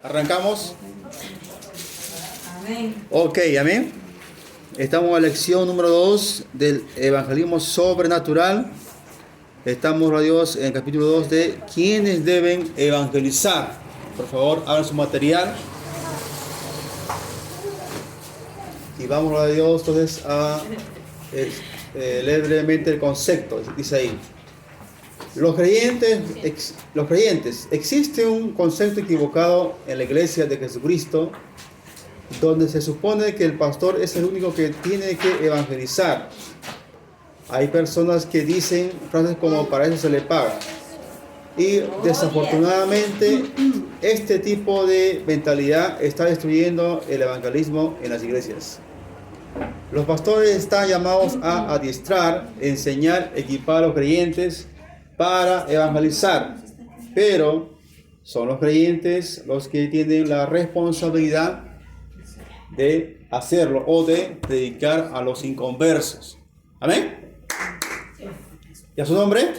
¿Arrancamos? Amén. Ok, amén. Estamos en la lección número 2 del evangelismo sobrenatural. Estamos, gloria a Dios, en el capítulo 2 de ¿quiénes deben evangelizar? Por favor, abran su material. Y vamos, gloria a Dios, entonces a leer brevemente el concepto. Dice ahí. Los creyentes, existe un concepto equivocado en la iglesia de Jesucristo, donde se supone que el pastor es el único que tiene que evangelizar. Hay personas que dicen frases como para eso se le paga. Y desafortunadamente este tipo de mentalidad está destruyendo el evangelismo en las iglesias. Los pastores están llamados a adiestrar, enseñar, equipar a los creyentes para evangelizar, pero son los creyentes los que tienen la responsabilidad de hacerlo o de predicar a los inconversos. ¿Amén? ¿Y a su nombre?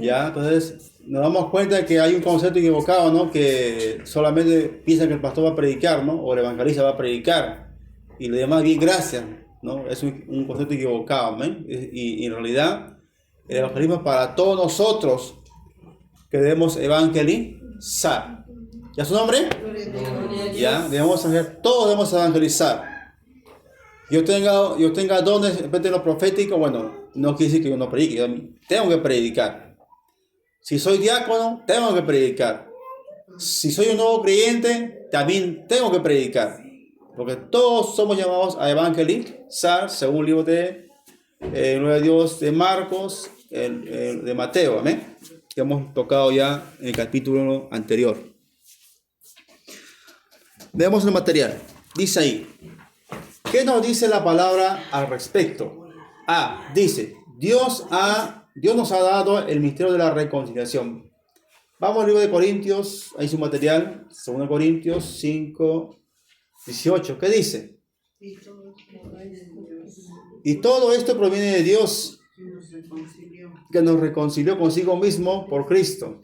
Ya, entonces nos damos cuenta de que hay un concepto equivocado, ¿no? Que solamente piensan que el pastor va a predicar, ¿no? O el evangelista va a predicar y lo demás bien gracias, ¿no? Es un concepto equivocado, ¿amén? Y en realidad el evangelismo es para todos nosotros que debemos evangelizar. ¿Ya su nombre? Ya, debemos hacer, todos debemos evangelizar. Yo tenga dones de repente en lo profético, bueno, no quiere decir que yo no predique, yo tengo que predicar. Si soy diácono, tengo que predicar. Si soy un nuevo creyente, también tengo que predicar. Porque todos somos llamados a evangelizar, según el libro de Gloria a Dios de Marcos, de Mateo, amén, que hemos tocado ya en el capítulo anterior. Veamos el material. Dice ahí, ¿qué nos dice la palabra al respecto? Dice, Dios nos ha dado el misterio de la reconciliación. Vamos al libro de Corintios, ahí su material, 2 Corintios 5, 18. ¿Qué dice? Y todo esto proviene de Dios, que nos reconcilió consigo mismo por Cristo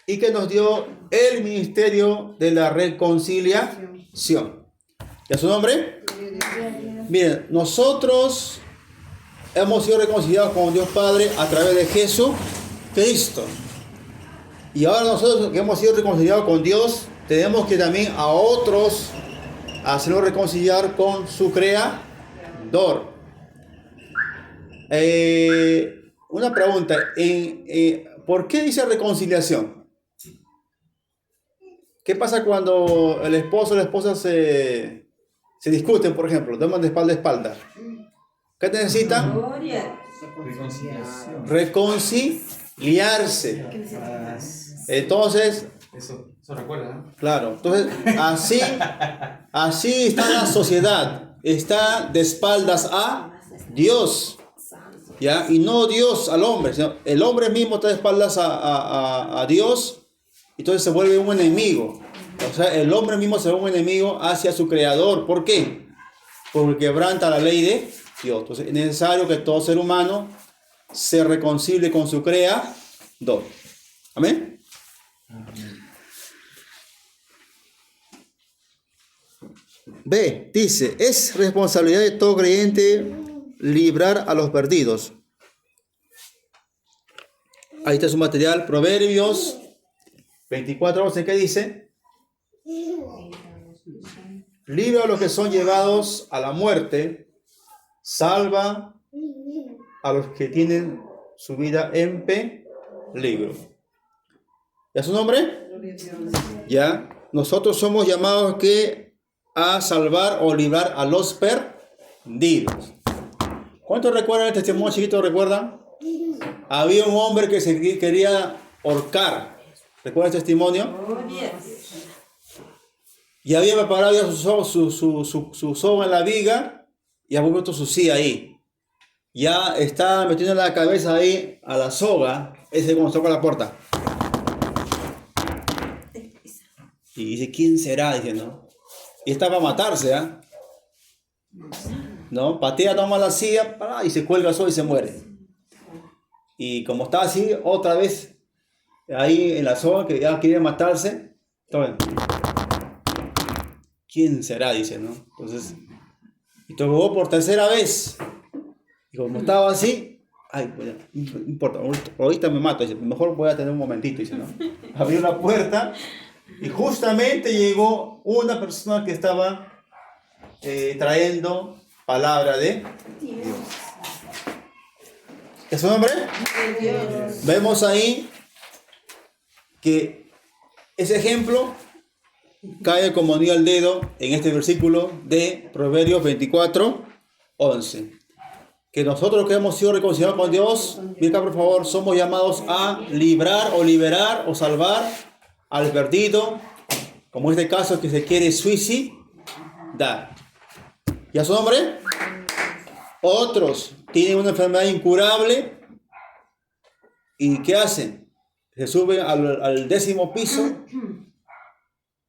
y que nos dio el ministerio de la reconciliación. ¿Y a su nombre? Miren, nosotros hemos sido reconciliados con Dios Padre a través de Jesucristo. Y ahora nosotros que hemos sido reconciliados con Dios, tenemos que también a otros hacerlo reconciliar con su Creador. Una pregunta, ¿por qué dice reconciliación? ¿Qué pasa cuando el esposo o la esposa se discuten, por ejemplo, toman de espalda a espalda? ¿Qué necesitan? Reconciliarse. Entonces, eso recuerda, ¿no? claro, entonces así está la sociedad, está de espaldas a Dios, ¿ya? Y no Dios al hombre, sino el hombre mismo está de espaldas a Dios, entonces se vuelve un enemigo. O sea, el hombre mismo se vuelve un enemigo hacia su creador. ¿Por qué? Porque quebranta la ley de Dios. Entonces es necesario que todo ser humano se reconcilie con su creador. ¿Amén? B, dice, es responsabilidad de todo creyente librar a los perdidos. Ahí está su material, Proverbios 24:11, ¿qué dice? Libra a los que son llevados a la muerte, salva a los que tienen su vida en peligro. ¿Ya su nombre? Ya, nosotros somos llamados a salvar o librar a los perdidos. ¿Cuántos recuerdan el testimonio chiquito? ¿Recuerdan? Había un hombre que se quería ahorcar. ¿Recuerdan el testimonio? Y había preparado ya su soga en la viga y había puesto su silla ahí. Ya estaba metiendo la cabeza ahí a la soga, ese cuando toca la puerta. Y dice, ¿quién será? Dice, ¿no? Y está para matarse, ¿ah? ¿No? Patea, toma la silla y se cuelga solo y se muere. Y como está así, otra vez ahí en la soga, que ya quiere matarse, Tomen. ¿Quién será? Dice, ¿no? Entonces, y tocó por tercera vez. Y como estaba así, ay, bueno, no importa, ahorita me mato, dice, mejor voy a tener un momentito, dice, ¿no? Abrió la puerta y justamente llegó una persona que estaba trayendo palabra de Dios. ¿Qué es su nombre? Dios. Vemos ahí que ese ejemplo cae como anillo al dedo en este versículo de Proverbios 24:11. Que nosotros que hemos sido reconciliados con Dios, mira por favor, somos llamados a librar o liberar o salvar al perdido, como en este caso que se quiere suicidar. ¿Ya su nombre? Otros tienen una enfermedad incurable y ¿qué hacen? Se suben al 10º piso,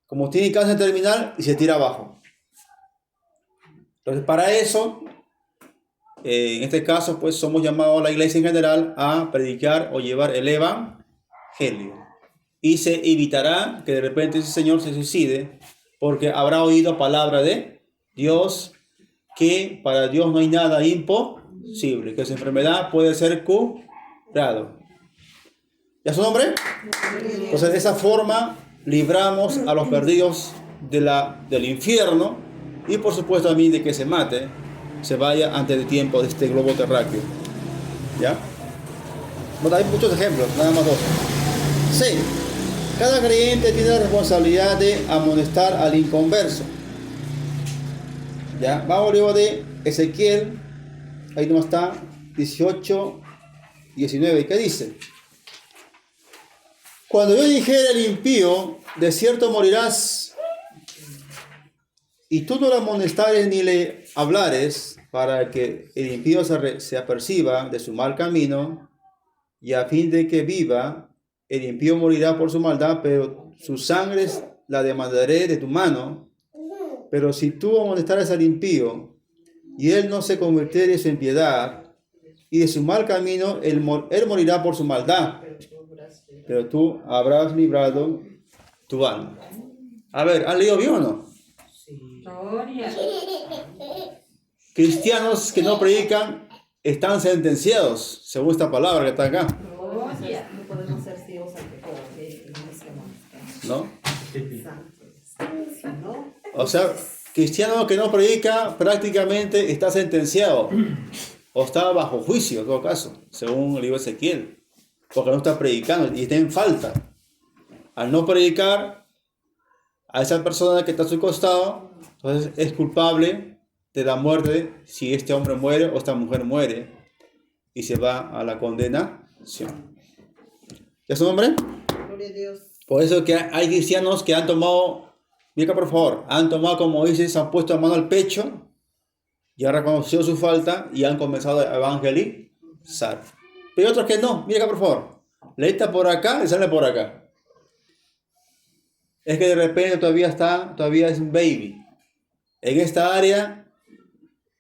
como tiene cáncer terminal, y se tira abajo. Entonces, para eso, en este caso, pues somos llamados a la iglesia en general a predicar o llevar el evangelio. Y se evitará que de repente ese señor se suicide, porque habrá oído palabra de Dios, que para Dios no hay nada imposible, que su enfermedad puede ser curado. ¿Ya su nombre? Entonces, de esa forma libramos a los perdidos del infierno y por supuesto también de que se mate, se vaya antes de tiempo de este globo terráqueo. ¿Ya? Bueno, hay muchos ejemplos, nada más dos. Sí, cada creyente tiene la responsabilidad de amonestar al inconverso. ¿Ya? Vamos al libro de Ezequiel, ahí no está, 18:19, ¿qué dice? Cuando yo dijera al impío, de cierto morirás, y tú no le amonestares ni le hablares, para que el impío se aperciba de su mal camino, y a fin de que viva, el impío morirá por su maldad, pero su sangre la demandaré de tu mano. Pero si tú amonestares al impío, y él no se convirtiere en su impiedad, y de su mal camino, él morirá por su maldad, pero tú habrás librado tu alma. A ver, ¿han leído bien o no? Sí. Cristianos que no predican están sentenciados, según esta palabra que está acá. No podemos ser ciegos al pecado. ¿No? O sea, cristiano que no predica prácticamente está sentenciado o está bajo juicio en todo caso, según el libro de Ezequiel, porque no está predicando y está en falta. Al no predicar a esa persona que está a su costado, entonces es culpable de la muerte si este hombre muere o esta mujer muere y se va a la condenación. ¿Ya es su nombre? Gloria a Dios. Por eso que hay cristianos que han tomado, mira por favor, han tomado, como dices, han puesto la mano al pecho y han reconocido su falta y han comenzado a evangelizar. Pero hay otros que no, mira acá por favor, le entra por acá y sale por acá. Es que de repente todavía es un baby. En esta área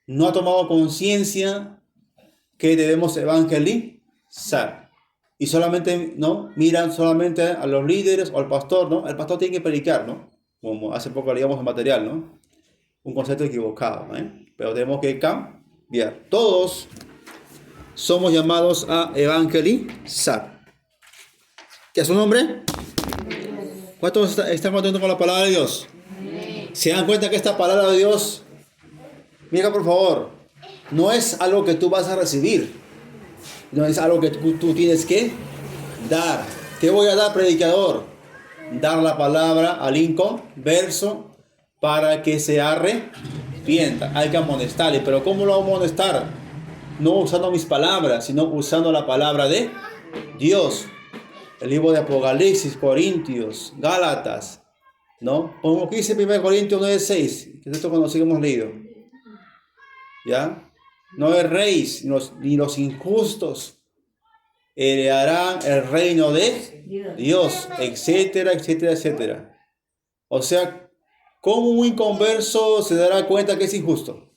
no ha tomado conciencia que debemos evangelizar. Y solamente, ¿no? Miran solamente a los líderes o al pastor, ¿no? El pastor tiene que predicar, ¿no? Como hace poco leíamos en material, ¿no? Un concepto equivocado, ¿eh? Pero tenemos que cambiar. Todos somos llamados a evangelizar. ¿Qué es su nombre? ¿Cuántos están contentos con la palabra de Dios? ¿Se dan cuenta que esta palabra de Dios, mira por favor, no es algo que tú vas a recibir, no es algo que tú tienes que dar? ¿Qué voy a dar, predicador? Dar la palabra al inconverso para que se arrepienta. Hay que amonestarle, pero ¿cómo lo voy a amonestar? No usando mis palabras, sino usando la palabra de Dios. El libro de Apocalipsis, Corintios, Gálatas, ¿no? Como que dice 1 Corintios 9:6, que es esto cuando hemos leído. ¿Ya? No erréis, ni los injustos heredarán el reino de Dios, etcétera, etcétera, etcétera. O sea, ¿cómo un inconverso se dará cuenta que es injusto?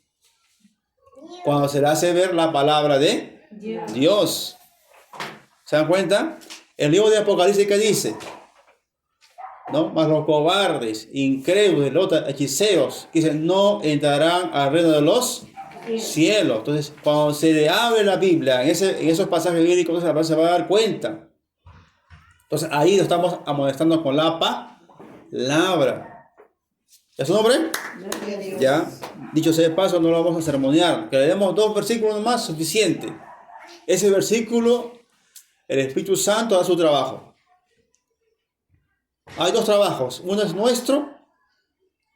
Cuando se le hace ver la palabra de Dios. ¿Se dan cuenta? El libro de Apocalipsis, ¿qué dice? ¿no? Mas los cobardes, incrédulos, los hechiceros, que dicen, no entrarán al reino de los cielos. Entonces, cuando se le abre la Biblia, en esos pasajes bíblicos, se va a dar cuenta. Entonces, ahí lo estamos amonestando con la palabra. ¿Ya su nombre? Gloria a Dios. Ya, dicho sea de paso, no lo vamos a ceremoniar. Que le demos 2 versículos más, suficiente. Ese versículo, el Espíritu Santo da su trabajo. Hay 2 trabajos. Uno es nuestro,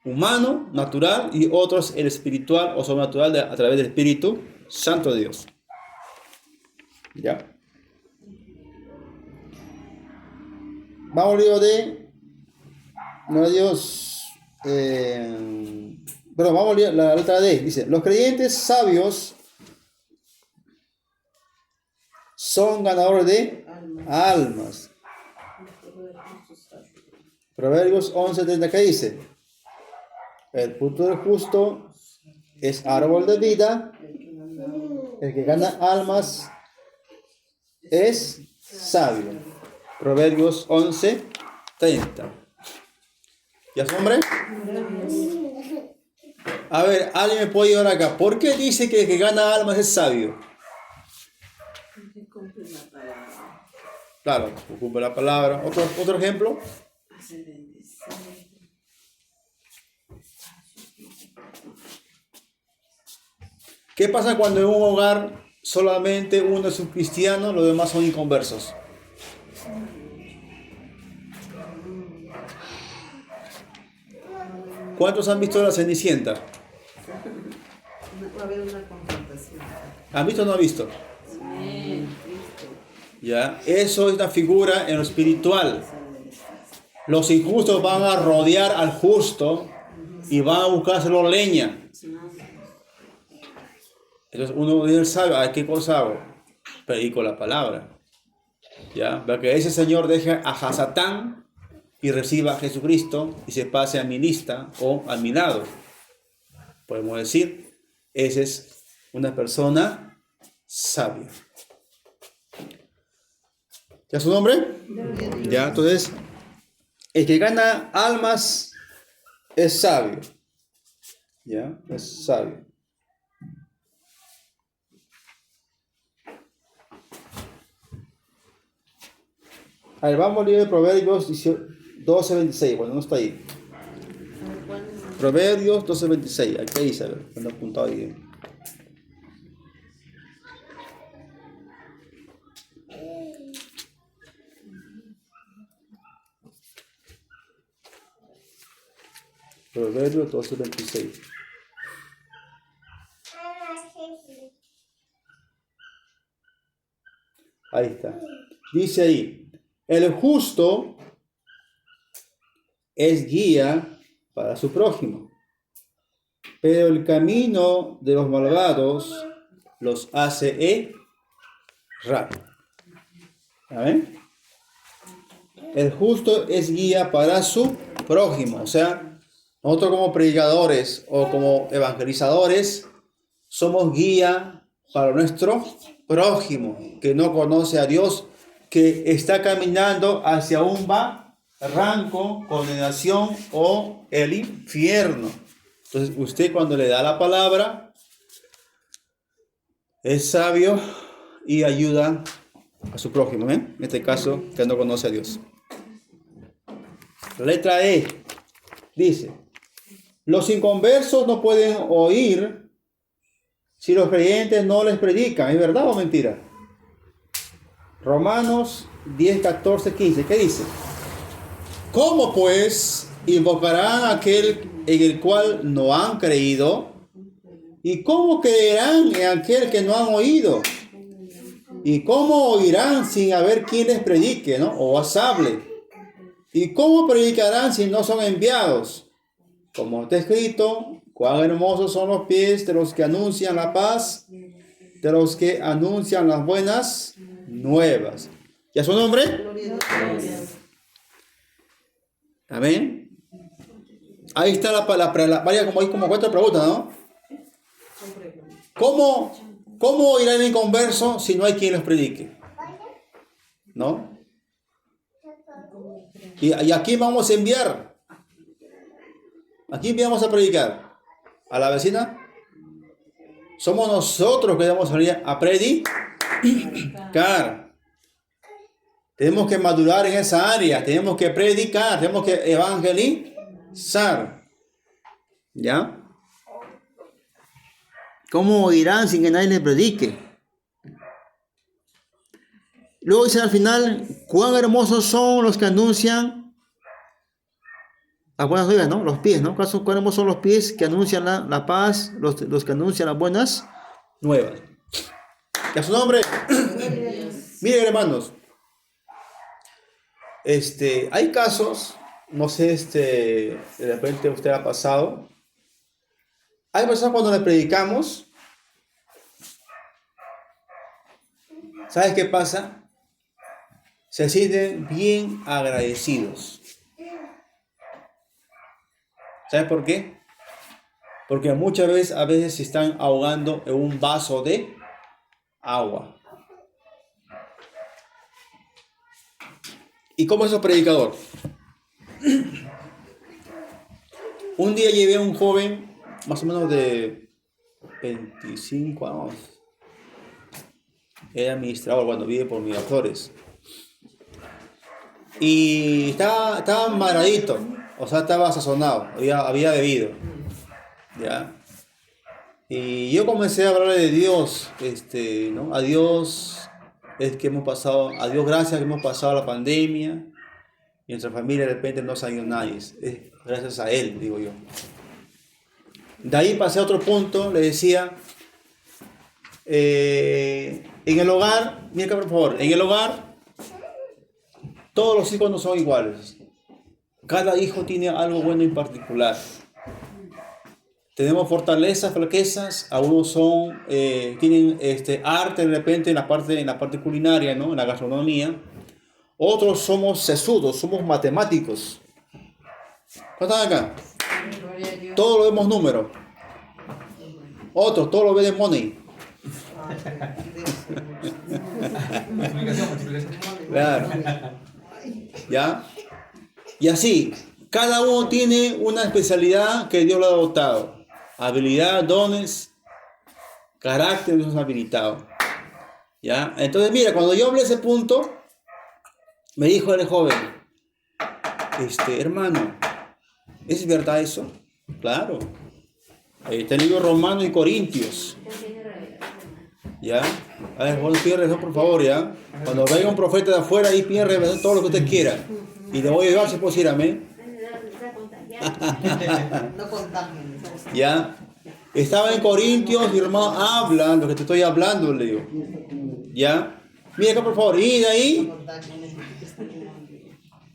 humano, natural, y otro es el espiritual o sobrenatural a través del Espíritu Santo de Dios. ¿Ya? Vamos al libro de... No, Dios... Pero vamos a leer la letra D. Dice, los creyentes sabios son ganadores de almas. Proverbios 11:30, ¿qué dice? El fruto del justo es árbol de vida. El que gana almas es sabio. Proverbios 11:30. ¿Ya su nombre? A ver, alguien me puede llevar acá. ¿Por qué dice que el que gana almas es sabio? Claro, cumple la palabra. ¿Otro ejemplo? ¿Qué pasa cuando en un hogar solamente uno es un cristiano, los demás son inconversos? ¿Cuántos han visto la Cenicienta? Va a haber una confrontación. ¿Han visto o no han visto? ¿Ya? Eso es una figura en lo espiritual. Los injustos van a rodear al justo y van a buscárselo leña. Entonces uno sabe, ¿qué cosa hago? Predico la palabra. ¿Ya? Para que ese señor deje a Satán y reciba a Jesucristo y se pase a mi lista o a mi lado. Podemos decir, esa es una persona sabia. ¿Ya su nombre? Ya, entonces, el que gana almas es sabio. ¿Ya? Es sabio. A ver, vamos a leer Proverbios 12:26. Bueno, no está ahí. Proverbios 12:26. Aquí dice, a ver, lo he apuntado ahí. Proverbios 12:26. Ahí está. Dice ahí, el justo es guía para su prójimo, pero el camino de los malvados los hace errar. ¿Amén? El justo es guía para su prójimo. O sea, nosotros como predicadores o como evangelizadores somos guía para nuestro prójimo que no conoce a Dios, que está caminando hacia un barranco, condenación o el infierno. Entonces usted, cuando le da la palabra, es sabio y ayuda a su prójimo, en este caso que no conoce a Dios. La letra E dice, los inconversos no pueden oír si los creyentes no les predican. ¿Es verdad o mentira? Romanos 10:14-15. ¿Qué dice? ¿Cómo pues invocarán a aquel en el cual no han creído? ¿Y cómo creerán en aquel que no han oído? ¿Y cómo oirán sin haber quien les predique, ¿no? O os hable? ¿Y cómo predicarán si no son enviados? Como está escrito, cuán hermosos son los pies de los que anuncian la paz, de los que anuncian las buenas nuevas. ¿Ya su nombre? Gloria a Dios. Amén. Ahí está vaya como hay como 4 preguntas, ¿no? ¿Cómo irá el inconverso si no hay quien los predique? ¿No? ¿Y a quién vamos a enviar? ¿A quién vamos a predicar? ¿A la vecina? Somos nosotros que vamos a salir a predicar. Tenemos que madurar en esa área, tenemos que predicar, tenemos que evangelizar. ¿Ya? ¿Cómo oirán sin que nadie les predique? Luego dice al final, cuán hermosos son los que anuncian las buenas nuevas, ¿no? Los pies, ¿no? Cuán hermosos son los pies que anuncian la paz, los que anuncian las buenas nuevas. ¿Y a su nombre? Miren, hermanos. Hay casos, no sé, de repente usted ha pasado. Hay personas cuando le predicamos, ¿sabes qué pasa? Se sienten bien agradecidos. ¿Sabes por qué? Porque muchas veces, a veces se están ahogando en un vaso de agua. ¿Y cómo es el predicador? Un día llevé a un joven, más o menos de 25 años. Era administrador cuando vive por Miraflores. Y estaba maradito, o sea, estaba sazonado, había bebido. ¿Ya? Y yo comencé a hablarle de Dios, ¿no? A Dios es que hemos pasado, a Dios gracias que hemos pasado la pandemia y nuestra familia de repente no ha salido nadie. Es gracias a Él, digo yo. De ahí pasé a otro punto, le decía, en el hogar, mira acá por favor, en el hogar todos los hijos no son iguales. Cada hijo tiene algo bueno en particular. Tenemos fortalezas, flaquezas, algunos tienen arte de repente en la parte culinaria, ¿no? En la gastronomía. Otros somos sesudos, somos matemáticos. ¿Cuántos están acá? Todos lo vemos números. Otros, todos lo ven de money. Claro. ¿Ya? Y así, cada uno tiene una especialidad que Dios le ha dotado. Habilidad, dones, carácter, Dios nos ha habilitado. ¿Ya? Entonces, mira, cuando yo hablé ese punto, me dijo el joven, hermano, ¿es verdad eso? Claro. Ahí está el libro Romanos y Corintios. ¿Ya? A ver, bueno, pide revelación, por favor, ¿ya? Cuando venga un profeta de afuera, ahí pide revelación todo lo que usted quiera. Y le voy a llevar si puedo decir amén. No contagien. ¿Ya? Estaba en Corintios y hermano, habla lo que te estoy hablando, le digo. ¿Ya? Mira acá, por favor. Y de ahí,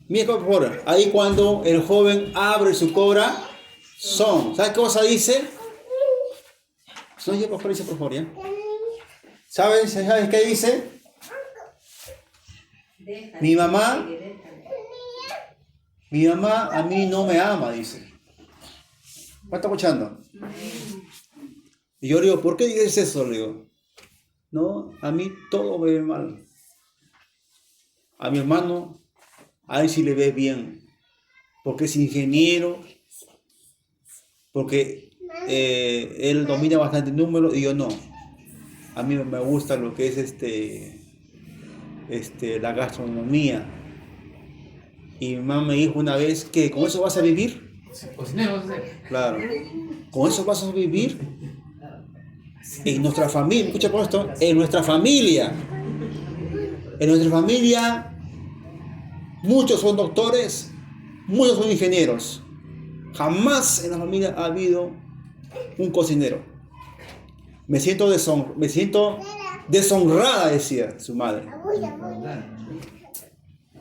mira acá, por favor. Ahí cuando el joven abre su corazón. ¿Sabes qué cosa dice? No, yo por favor, dice, por favor, ¿ya? ¿Sabes qué dice? Mi mamá a mí no me ama, dice. ¿Me está escuchando? Y yo le digo, ¿por qué dices eso? Le digo, no, a mí todo me ve mal. A mi hermano, a él sí le ve bien. Porque es ingeniero, porque él domina bastante números y yo no. A mí me gusta lo que es la gastronomía. Y mi mamá me dijo una vez que con eso vas a vivir. Cocinero, Claro. Con eso vas a vivir. En nuestra familia, escucha por esto, en nuestra familia, muchos son doctores, muchos son ingenieros. Jamás en la familia ha habido un cocinero. Me siento deshonrada, decía su madre.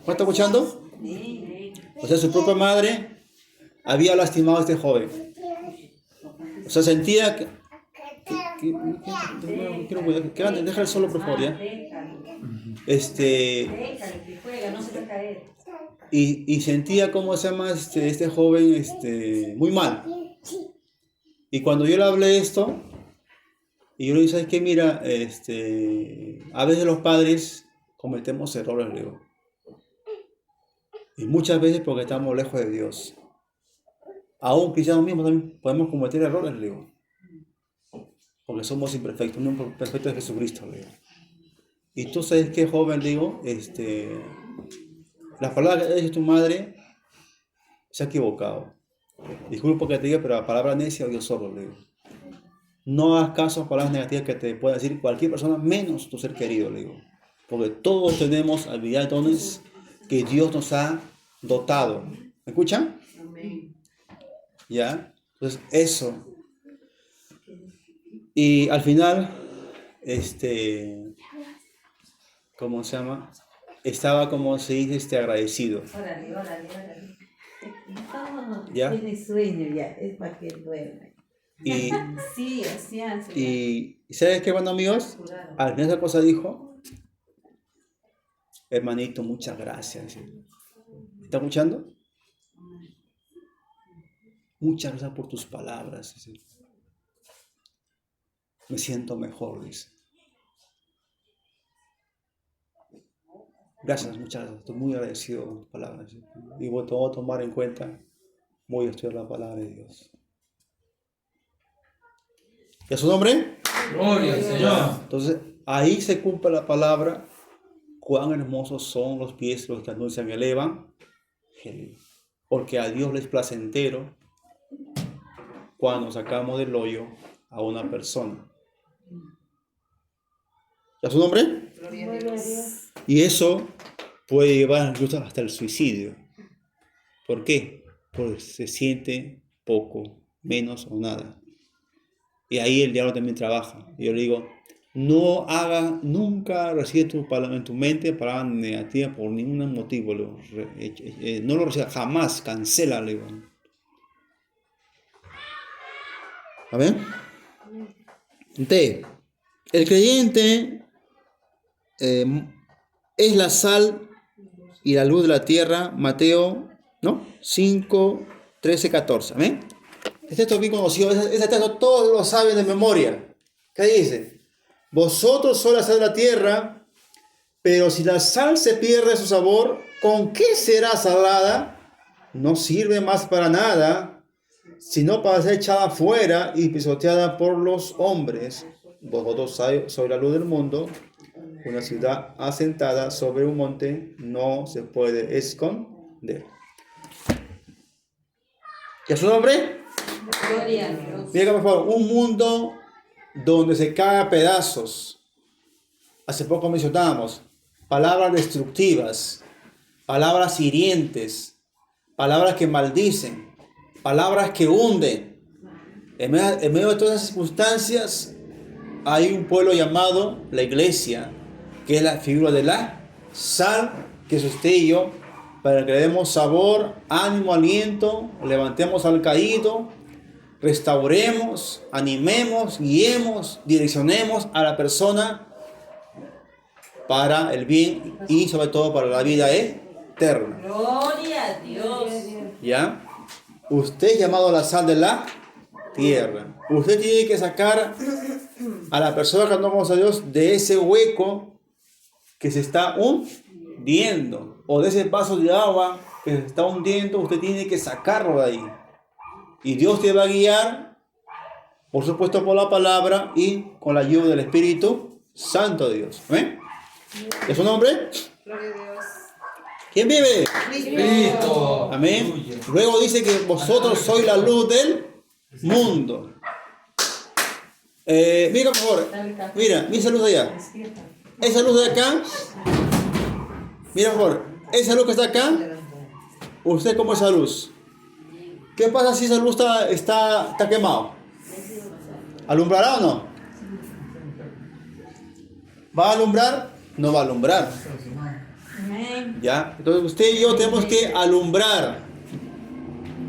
¿Me está escuchando? O sea, su propia madre había lastimado a este joven. O sea, sentía que déjale solo, por favor, ¿ya? Y sentía cómo se llama este joven muy mal. Y cuando yo le hablé esto, y yo le dije, ¿sabes qué? Mira, a veces los padres cometemos errores, le digo. Y muchas veces porque estamos lejos de Dios. Aún cristianos mismos también podemos cometer errores, le digo. Porque somos imperfectos, no perfectos de Jesucristo, le digo. Y tú sabes qué, joven, le digo, la palabra que dice tu madre se ha equivocado. Disculpa que te diga, pero la palabra necia odio sordo, le digo. No hagas caso a palabras negativas que te pueda decir cualquier persona, menos tu ser querido, le digo. Porque todos tenemos habilidades, dones que Dios nos ha dotado. ¿Me escuchan? Amén. ¿Ya? Entonces, eso. Y al final, ¿cómo se llama? Estaba, como se dice, agradecido. Órale. No, ¿Ya? tiene sueño ya, es para que duerma. Y, Sí, así hace. y ¿sabes qué, bueno, amigos? Al final esa cosa dijo, hermanito, muchas gracias. ¿Está escuchando? Muchas gracias por tus palabras. Me siento mejor, dice. Gracias, muchas gracias. Estoy muy agradecido con tus palabras. Y voy a tomar en cuenta, voy a estudiar la palabra de Dios. ¿Y a su nombre? Gloria al Señor. Entonces, ahí se cumple la palabra. Cuán hermosos son los pies los que anuncian el Evangelio. Porque a Dios le es placentero cuando sacamos del hoyo a una persona. ¿Y a su nombre? Gloria a Dios. Y eso puede llevar incluso hasta el suicidio. ¿Por qué? Porque se siente poco, menos o nada. Y ahí el diablo también trabaja. Y yo le digo, nunca recibe en tu mente palabras negativas por ningún motivo. No lo reciba, jamás, cancela, le digo. ¿Amén? Entonces, el creyente es la sal y la luz de la tierra, Mateo 5, 13, 14. ¿Amén? Este texto es bien conocido, ese texto todos lo saben de memoria. ¿Qué dice? Vosotros sois la sal de la tierra, pero si la sal se pierde su sabor, ¿con qué será salada? No sirve más para nada, sino para ser echada fuera y pisoteada por los hombres. Vosotros sois la luz del mundo. Una ciudad asentada sobre un monte no se puede esconder. ¿Y a su nombre? Gloria a Dios. Mira, por favor, un mundo donde se cae a pedazos. Hace poco mencionábamos palabras destructivas, palabras hirientes, palabras que maldicen, palabras que hunden. En medio de todas esas circunstancias hay un pueblo llamado la iglesia, que es la figura de la sal que es usted y yo, para que le demos sabor, ánimo, aliento, levantemos al caído, restauremos, animemos, guiemos, direccionemos a la persona para el bien y sobre todo para la vida eterna. Gloria a Dios. ¿Ya? Usted es llamado a la sal de la tierra. Usted tiene que sacar a la persona que no conoce a Dios de ese hueco que se está hundiendo, o de ese vaso de agua que se está hundiendo. Usted tiene que sacarlo de ahí. Y Dios te va a guiar, por supuesto, por la palabra y con la ayuda del Espíritu Santo de Dios. ¿Amén? ¿Es su nombre? Gloria a Dios. ¿Quién vive? Cristo. Amén. Luego dice que vosotros sois la luz del mundo. Mira, por favor. Mira esa luz de allá. Esa luz de acá. Mira, por favor. Esa luz que está acá. ¿Usted cómo es esa luz? ¿Qué pasa si esa luz está quemado? ¿Alumbrará o no? ¿Va a alumbrar? No va a alumbrar. Amén. ¿Ya? Entonces usted y yo tenemos que alumbrar,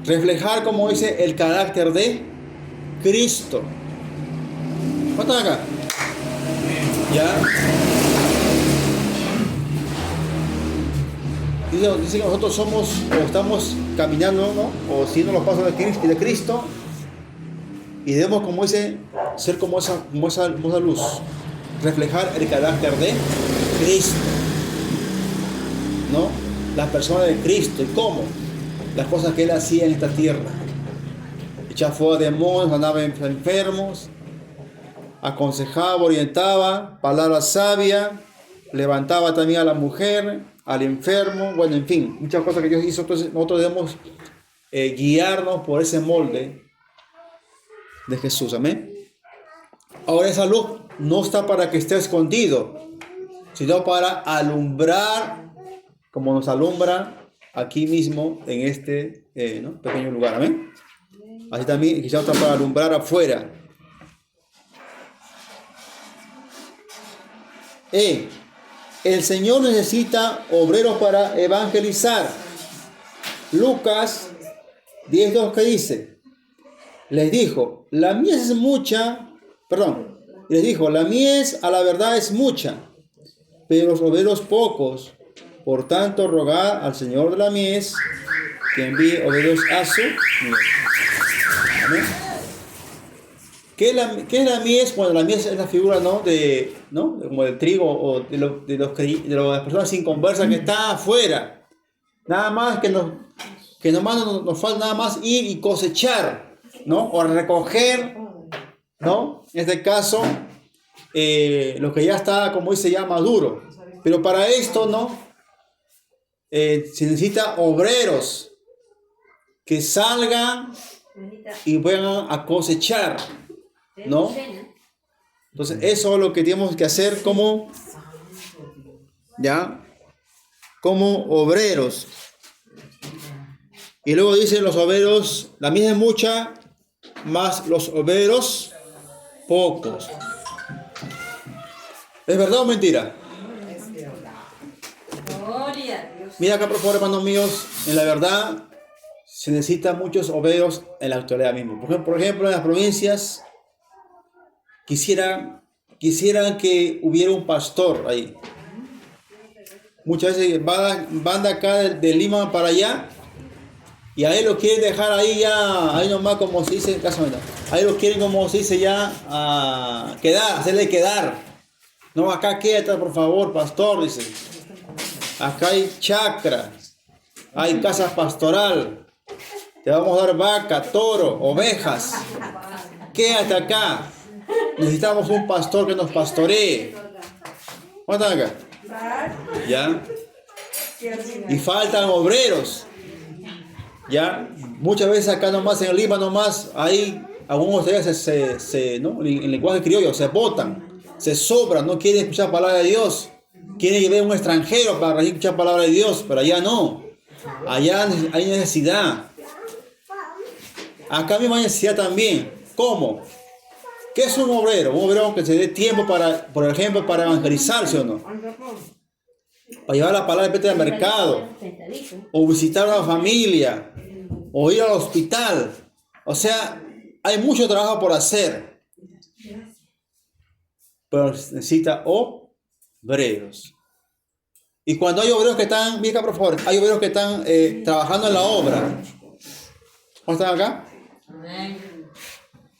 reflejar, como dice, el carácter de Cristo. ¿Cuántos acá? ¿Ya? Dice que nosotros somos, o estamos caminando, ¿no? O siguiendo los pasos de Cristo, y debemos, como dice, ser como esa luz, reflejar el carácter de Cristo, ¿no? la persona de Cristo. ¿Y cómo? Las cosas que Él hacía en esta tierra. Echaba fuera demonios, andaba enfermos, aconsejaba, orientaba, palabra sabia, levantaba también a la mujer, al enfermo, bueno, en fin, muchas cosas que Dios hizo. Entonces nosotros debemos guiarnos por ese molde de Jesús, amén. Ahora esa luz no está para que esté escondido, sino para alumbrar, como nos alumbra aquí mismo en este ¿no? pequeño lugar, amén. Así también quizás está para alumbrar afuera. El Señor necesita obreros para evangelizar. Lucas 10:2 que dice, les dijo, la mies es mucha, les dijo, la mies a la verdad es mucha, pero los obreros pocos. Por tanto, rogad al Señor de la mies que envíe obreros a su mies. ¿Amén? ¿Qué es la mies? Bueno, la mies es la figura, ¿no? Como del trigo o de las personas sin conversa que está afuera. Nada más que nos falta nada más ir y cosechar, ¿no? O recoger, ¿no? En este caso, lo que ya está, como dice, ya maduro. Pero para esto, ¿no? Se necesita obreros que salgan y vayan a cosechar, ¿no? Entonces eso es lo que tenemos que hacer como obreros. Y luego dicen los obreros, la mies es mucha, más los obreros pocos. ¿Es verdad o mentira? Gloria a Dios. Mira acá, por favor, hermanos míos, en la verdad se necesitan muchos obreros en la actualidad mismo. Por ejemplo, en las provincias quisieran que hubiera un pastor ahí. Muchas veces van de acá de Lima para allá y ahí lo quieren dejar ahí nomás, como se dice, ahí lo quieren, como se dice, ya hacerle quedar. No, acá quédate, por favor, pastor, dice. Acá hay chacra, hay casas pastoral, te vamos a dar vaca, toro, ovejas. Quédate acá. Necesitamos un pastor que nos pastoree. ¿Cuántos están acá? ¿Ya? Y faltan obreros. ¿Ya? Muchas veces acá nomás en Lima nomás hay algunos de ellos ¿no? En lenguaje criollo se botan, se sobran, no quieren escuchar palabra de Dios. Quieren que vea un extranjero para escuchar palabra de Dios, pero allá no. Allá hay necesidad. Acá mismo hay necesidad también. ¿Cómo? ¿Qué es un obrero? Un obrero que se dé tiempo para, por ejemplo, para evangelizar, ¿sí o no? Para llevar la palabra de al mercado, o visitar a una familia, o ir al hospital. O sea, hay mucho trabajo por hacer. Pero necesita obreros. Y cuando hay obreros que están, mira por favor, hay obreros que están trabajando en la obra. ¿Cómo están acá?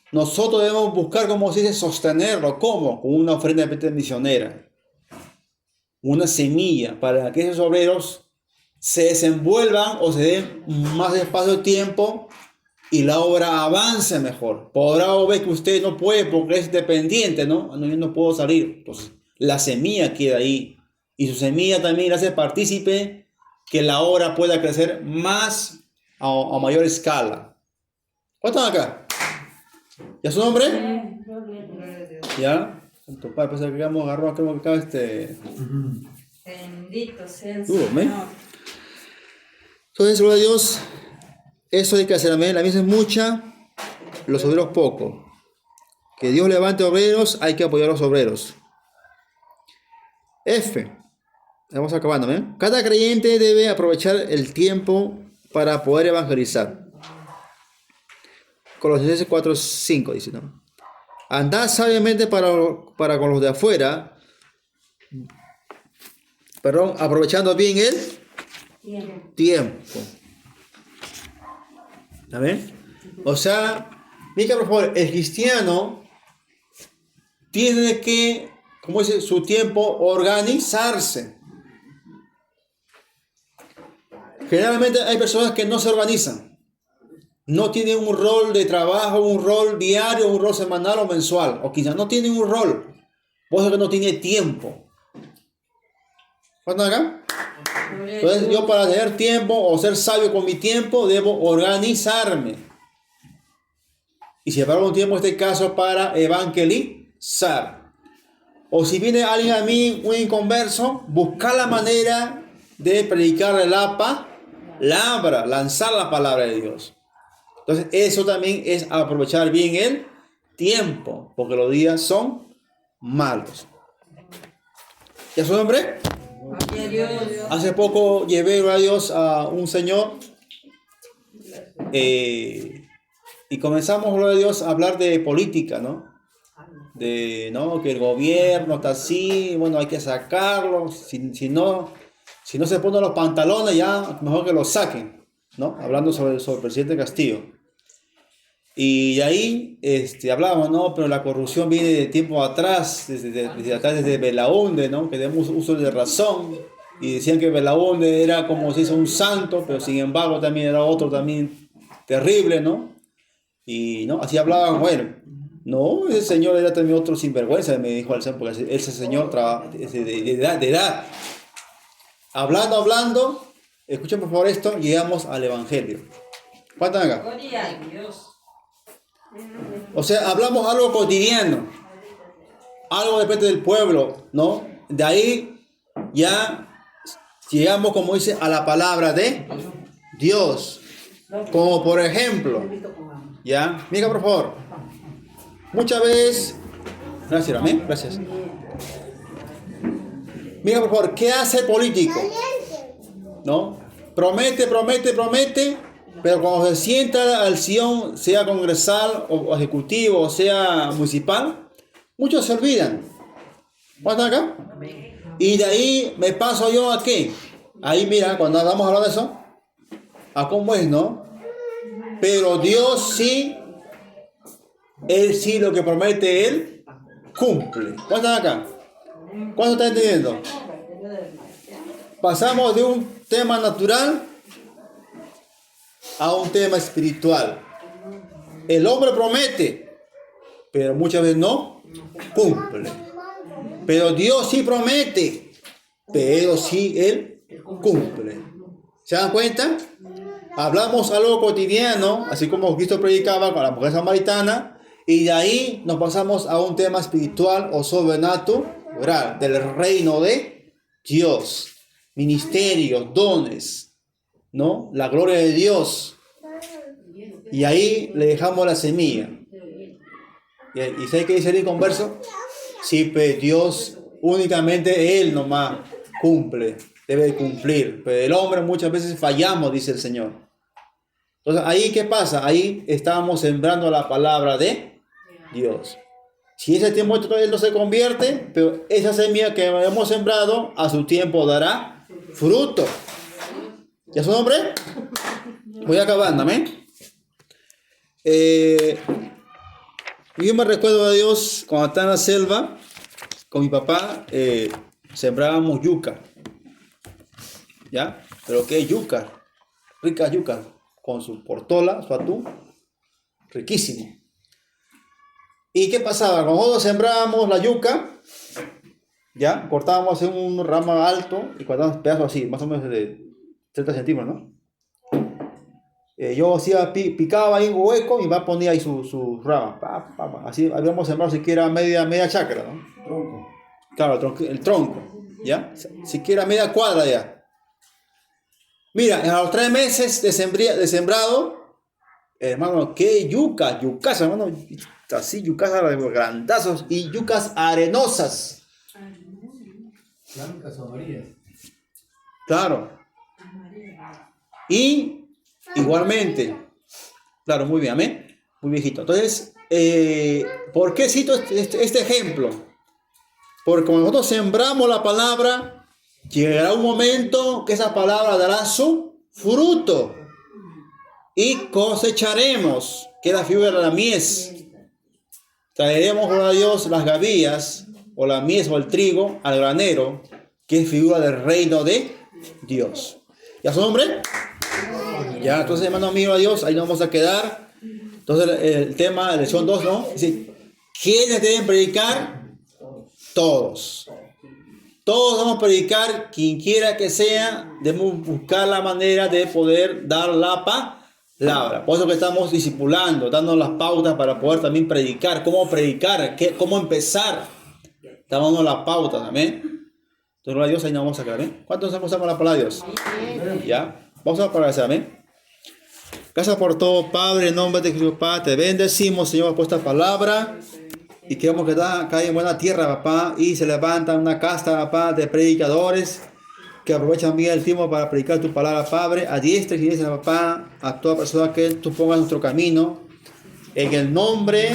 Nosotros debemos buscar, como se dice, sostenerlo. ¿Cómo? Con una ofrenda misionera. Una semilla para que esos obreros se desenvuelvan o se den más espacio de tiempo y la obra avance mejor. Podrá ver que usted no puede porque es dependiente, ¿no? Yo no puedo salir. Entonces, la semilla queda ahí. Y su semilla también hace partícipe que la obra pueda crecer más a mayor escala. ¿Cuántos están acá? ¿Ya su nombre? ¿Ya? Santo Padre, pues que hemos agarrado acá Bendito sea el Señor. Entonces, gloria a Dios, eso hay que hacer, amén. La mies es mucha, los obreros poco. Que Dios levante obreros, hay que apoyar a los obreros. F. Vamos acabando, amén. Cada creyente debe aprovechar el tiempo para poder evangelizar. Colosenses 4:5 dice, ¿no? Andad sabiamente para con los de afuera, aprovechando bien el tiempo. ¿Amén? O sea, mira por favor, el cristiano tiene que, como dice, su tiempo organizarse. Generalmente hay personas que no se organizan. No tienen un rol de trabajo, un rol diario, un rol semanal o mensual. O quizás no tienen un rol. Por eso que no tiene tiempo. ¿Cuánto acá? Entonces yo para tener tiempo o ser sabio con mi tiempo debo organizarme. Y separar un tiempo en este caso para evangelizar. O si viene alguien a mí, un inconverso, buscar la manera de predicarle la palabra, lanzar la palabra de Dios. Entonces eso también es aprovechar bien el tiempo, porque los días son malos. ¿Ya su nombre? Gloria a Dios. Hace poco llevé a Dios a un señor y comenzamos, gloria a Dios, a hablar de política, ¿no? De, ¿no? Que el gobierno está así, bueno, hay que sacarlo, si no se ponen los pantalones ya, mejor que los saquen, ¿no? Hablando sobre el presidente Castillo. Y de ahí hablábamos, ¿no? Pero la corrupción viene de tiempo atrás, desde Belaúnde, ¿no? Que tenemos uso de razón. Y decían que Belaúnde era como si fuese un santo, pero sin embargo también era otro también terrible, ¿no? Y ¿no? Así hablaban, bueno, no, ese señor era también otro sinvergüenza, me dijo Alcán, porque ese señor de edad. Hablando, escuchen por favor esto, llegamos al Evangelio. ¿Cuántos acá? Gloria a Dios. O sea, hablamos algo cotidiano, algo de parte del pueblo, ¿no? De ahí ya llegamos, como dice, a la palabra de Dios. Como por ejemplo, ¿ya? Mira, por favor. Muchas veces, gracias, amén, gracias. Mira, por favor, ¿qué hace el político? ¿No? Promete, pero cuando se sienta al sillón, sea congresal o ejecutivo, o sea municipal, muchos se olvidan. ¿Cuántos acá? Y de ahí me paso yo a qué. Ahí mira, cuando vamos a hablar de eso, a cómo es, ¿no? Pero Dios sí, Él sí lo que promete, Él cumple. ¿Cuántos acá? ¿Cuántos están entendiendo? Pasamos de un tema natural a un tema espiritual. El hombre promete, pero muchas veces no cumple. Pero Dios sí promete, pero sí Él cumple. ¿Se dan cuenta? Hablamos algo cotidiano, así como Cristo predicaba con la mujer samaritana, y de ahí nos pasamos a un tema espiritual o sobrenatural, del reino de Dios. Ministerios, dones, ¿no? La gloria de Dios. Y ahí le dejamos la semilla. ¿Y sabe qué dice el inconverso? Sí, pero Dios únicamente Él nomás cumple, debe cumplir. Pero el hombre muchas veces fallamos, dice el Señor. Entonces, ahí ¿qué pasa? Ahí estamos sembrando la palabra de Dios. Si ese tiempo todavía no se convierte, pero esa semilla que hemos sembrado a su tiempo dará fruto. ¿Ya su nombre? Voy acabando, amén. Yo me recuerdo de Dios cuando estaba en la selva con mi papá, sembrábamos yuca. ¿Ya? Pero ¿qué es yuca? Rica yuca, con su portola, su atún, riquísimo. ¿Y qué pasaba? Cuando nosotros sembrábamos la yuca, ya, cortábamos en un ramo alto y cortábamos pedazos así, más o menos de 30 centímetros, ¿no? Yo hacía, picaba ahí un hueco y va a poner ahí su rama. Así habíamos sembrado siquiera media chacra, ¿no? Tronco. Claro, el tronco, ¿ya? Siquiera media cuadra ya. Mira, a los 3 meses de sembrado, hermano, ¿qué yuca? Yucas, hermano, así, yucas grandazos y yucas arenosas. Blancas o amarillas. Claro. Y igualmente, claro, muy bien, amén, muy viejito. Entonces, ¿por qué cito este ejemplo? Porque cuando nosotros sembramos la palabra, llegará un momento que esa palabra dará su fruto y cosecharemos, que es la figura de la mies. Traeremos a Dios las gavillas o la mies o el trigo al granero, que es figura del reino de Dios. ¿Ya su nombre? Ya, entonces, hermano mío, a Dios, ahí nos vamos a quedar. Entonces, el tema, la lección 2, ¿no? Dice, ¿quiénes deben predicar? Todos. Todos vamos a predicar, quien quiera que sea, debemos buscar la manera de poder dar la palabra. Por eso que estamos discipulando, dando las pautas para poder también predicar. ¿Cómo predicar? ¿Cómo empezar? Estamos dando las pautas, amén. Entonces, gloria a Dios, ahí nos vamos a quedar, amén. ¿Cuántos usamos la palabra de Dios? ¿Ya? Vamos a agradecer, amén. Gracias por todo, Padre, en nombre de Cristo, Padre. Te bendecimos, Señor, por esta palabra. Y queremos que caiga en buena tierra, papá. Y se levanta una casta, papá, de predicadores que aprovechan bien el tiempo para predicar tu palabra, Padre. A diestra y siniestra, papá, a toda persona que tú pongas en nuestro camino. En el nombre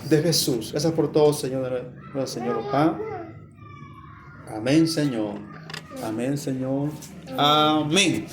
de Jesús. Gracias por todo, Señor, Señor, papá. Amén, Señor. Amén, Señor. Amén.